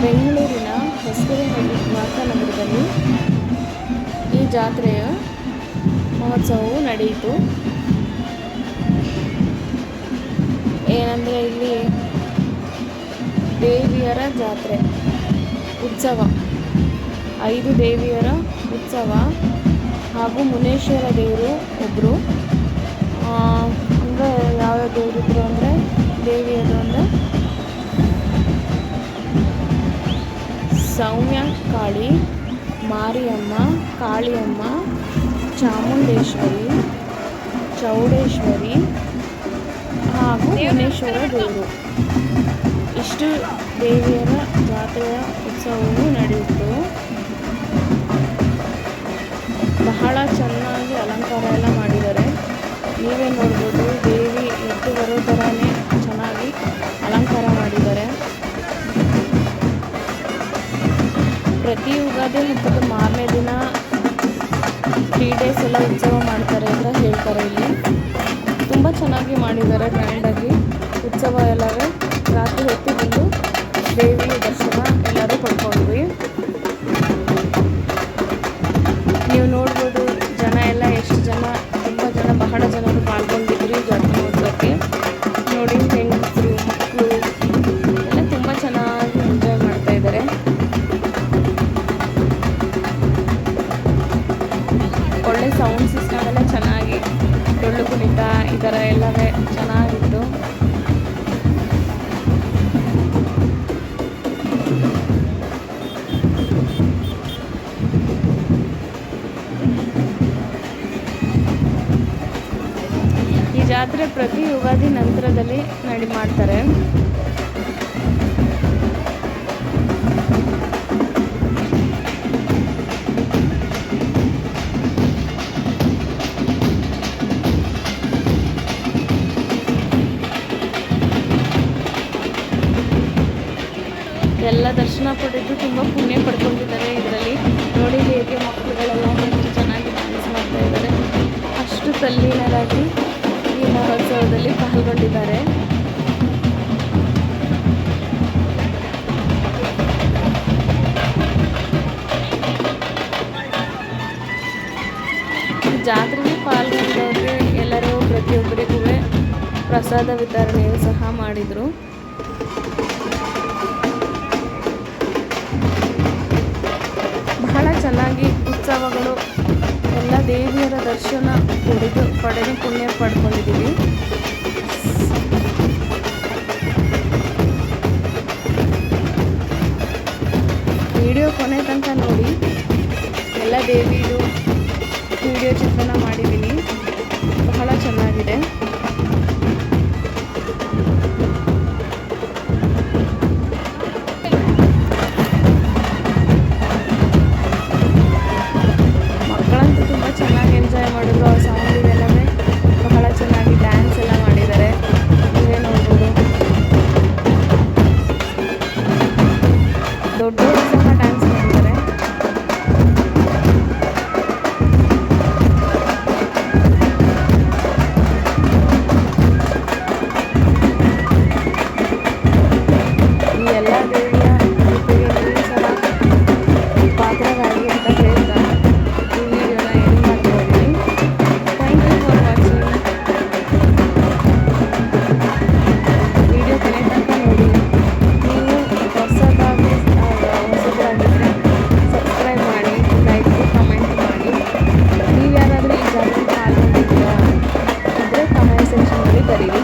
ಬೆಂಗಳೂರಿನ ಹೊಸಕೆರೆಹಳ್ಳಿ ವಾರ್ತಾನಗರದಲ್ಲಿ ಈ ಜಾತ್ರೆಯ ಮಹೋತ್ಸವವು ನಡೆಯಿತು. ಏನಂದರೆ ಇಲ್ಲಿ ದೇವಿಯರ ಜಾತ್ರೆ ಉತ್ಸವ, 5 ದೇವಿಯರ ಉತ್ಸವ ಹಾಗೂ ಮುನೇಶ್ವರ ದೇವರು ಒಬ್ಬರು. ಅಂದರೆ ಯಾವ್ಯಾವ ದೇವರಿದ್ರು ಅಂದರೆ ದೇವಿಯರು ಅಂದರೆ ಸೌಮ್ಯ ಕಾಳಿ, ಮಾರಿಯಮ್ಮ, ಕಾಳಿಯಮ್ಮ, ಚಾಮುಂಡೇಶ್ವರಿ, ಚೌಡೇಶ್ವರಿ ಹಾಗೂ ಮುನೇಶ್ವರ ದೇವರು. ಇಷ್ಟು ದೇವಿಯರ ಜಾತ್ರೆಯ ಉತ್ಸವವು ನಡೆಯಿತು. ಬಹಳ ಚೆನ್ನಾಗಿ ಅಲಂಕಾರ ಎಲ್ಲ ಮಾಡಿದ್ದಾರೆ. ನೀವೇ ನೋಡ್ಬೋದು, ದೇವಿ ಎದ್ದು ಬರೋ ಥರನೇ ಚೆನ್ನಾಗಿ ಅಲಂಕಾರ ಮಾಡಿದ್ದಾರೆ. ಪ್ರತಿ ಯುಗಾದಿ ಹಬ್ಬದ ಮಾರನೇ ದಿನ 3 ಡೇಸ್ ಎಲ್ಲ ಉತ್ಸವ ಮಾಡ್ತಾರೆ ಅಂತ ಹೇಳ್ತಾರೆ. ಇಲ್ಲಿ ತುಂಬ ಚೆನ್ನಾಗಿ ಮಾಡಿದ್ದಾರೆ, ಗ್ರ್ಯಾಂಡಾಗಿ ಉತ್ಸವ ಎಲ್ಲವೇ. ರಾತ್ರಿ ಹೊತ್ತು ಬಂದು ದೇವಿ ದರ್ಶನ ಎಲ್ಲರೂ ಪಡ್ಕೊಂಡ್ವಿ. ನೀವು ನೋಡ್ಬೋದು ಜನ ಎಲ್ಲ ಎಷ್ಟು ಜನ, ತುಂಬ ಜನ, ಬಹಳ ಜನರು ಪಾಲ್ಗೊಂಡಿದ್ರು ಈ ಜಾತ್ರೆ ಮಹೋತ್ಸವಕ್ಕೆ. ನೋಡಿ, ಹೆಂಗಸರು ಮಕ್ಕಳು ಎಲ್ಲ ತುಂಬ ಚೆನ್ನಾಗಿ ಎಂಜಾಯ್ ಮಾಡ್ತಾ ಇದ್ದಾರೆ. ಒಳ್ಳೆ ಸೌಂಡ್ ಸಿಸ್ಟಮ್ ಎಲ್ಲ ಚೆನ್ನಾಗಿ, ಡೊಳ್ಳು ಕುಣಿತ ಈ ಥರ ಎಲ್ಲವೇ ಚೆನ್ನಾಗಿತ್ತು. ಈ ಜಾತ್ರೆ ಪ್ರತಿ ಯುಗಾದಿ ನಂತರದಲ್ಲಿ ಮಾಡ್ತಾರೆ. ಎಲ್ಲ ದರ್ಶನ ಪಡೆದು ತುಂಬ ಪುಣ್ಯ ಪಡ್ಕೊಂಡಿದ್ದಾರೆ. ಇದರಲ್ಲಿ ನೋಡಿ ಹೇಗೆ ಮಕ್ಕಳುಗಳೆಲ್ಲ ಎಷ್ಟು ಚೆನ್ನಾಗಿ ಡ್ಯಾನ್ಸ್ ಮಾಡ್ತಾ ಇದ್ದಾರೆ. ಅಷ್ಟು ತಲ್ಲೀನರಾಗಿ ಈ ಮಹೋತ್ಸವದಲ್ಲಿ ಪಾಲ್ಗೊಂಡಿದ್ದಾರೆ. ಜಾತ್ರೆಗೆ ಪಾಲ್ಗೊಂಡವ್ರಿಗೆ ಎಲ್ಲರೂ ಪ್ರತಿಯೊಬ್ಬರಿಗೂ ಪ್ರಸಾದ ವಿತರಣೆಯು ಸಹ ಮಾಡಿದರು. ಬಹಳ ಚೆನ್ನಾಗಿ ಉತ್ಸವಗಳು ಎಲ್ಲ ದೇವಿಯರ ದರ್ಶನ ಪಡೆದು ಪುಣ್ಯ ಪಡ್ಕೊಂಡಿದ್ದೀವಿ. ವಿಡಿಯೋ ಕೊನೆ ತನಕ ನೋಡಿ. ಎಲ್ಲ ದೇವಿದು ವಿಡಿಯೋ ಚಿತ್ರಣ ಮಾಡಿದ್ದೀನಿ, ಬಹಳ ಚೆನ್ನಾಗಿದೆ. ಮಕ್ಕಳಂತೂ ತುಂಬ ಚೆನ್ನಾಗಿ ಎಂಜಾಯ್ ಮಾಡಿದ್ರು. ಆ ಸೌಂಡಿಗೆಲ್ಲವೇ ಬಹಳ ಚೆನ್ನಾಗಿ ಡ್ಯಾನ್ಸ್ ಎಲ್ಲ ಮಾಡಿದ್ದಾರೆ. ನೀವೇ ನೋಡ್ಬೋದು, ದೊಡ್ಡವರು ಸಹ ಡ್ಯಾನ್ಸ್ ಮಾಡಿದ್ದಾರೆ. ಈ ಎಲ್ಲ ದೇವಿಯ ಜೊತೆಗೆ ನೀವು ಸಹ ಪಾತ್ರರಾಗಿ ಅಂತ ಹೇಳ್ತಾ ಈ ವಿಡಿಯೋನ ಎಂಡ್ ಮಾಡ್ತಾ ಇದ್ದೀನಿ. Thank you for watching. Video ಕೊನೆ ತನಕ ನೋಡಿ. ನೀವು ಹೊಸದಾಗಿದ್ದರೆ ಸಬ್ಸ್ಕ್ರೈಬ್ ಮಾಡಿ, ಲೈಕ್, ಕಮೆಂಟ್ ಮಾಡಿ. ನೀವು ಯಾರಾದರೂ ಈ ಜಾತ್ರೆಗೆ ಪಾಲ್ಗೊಂಡಿದ್ದೀರಾ ಅಂದರೆ ಕಮೆಂಟ್ ಸೆಕ್ಷನಲ್ಲಿ ಬರೀರಿ.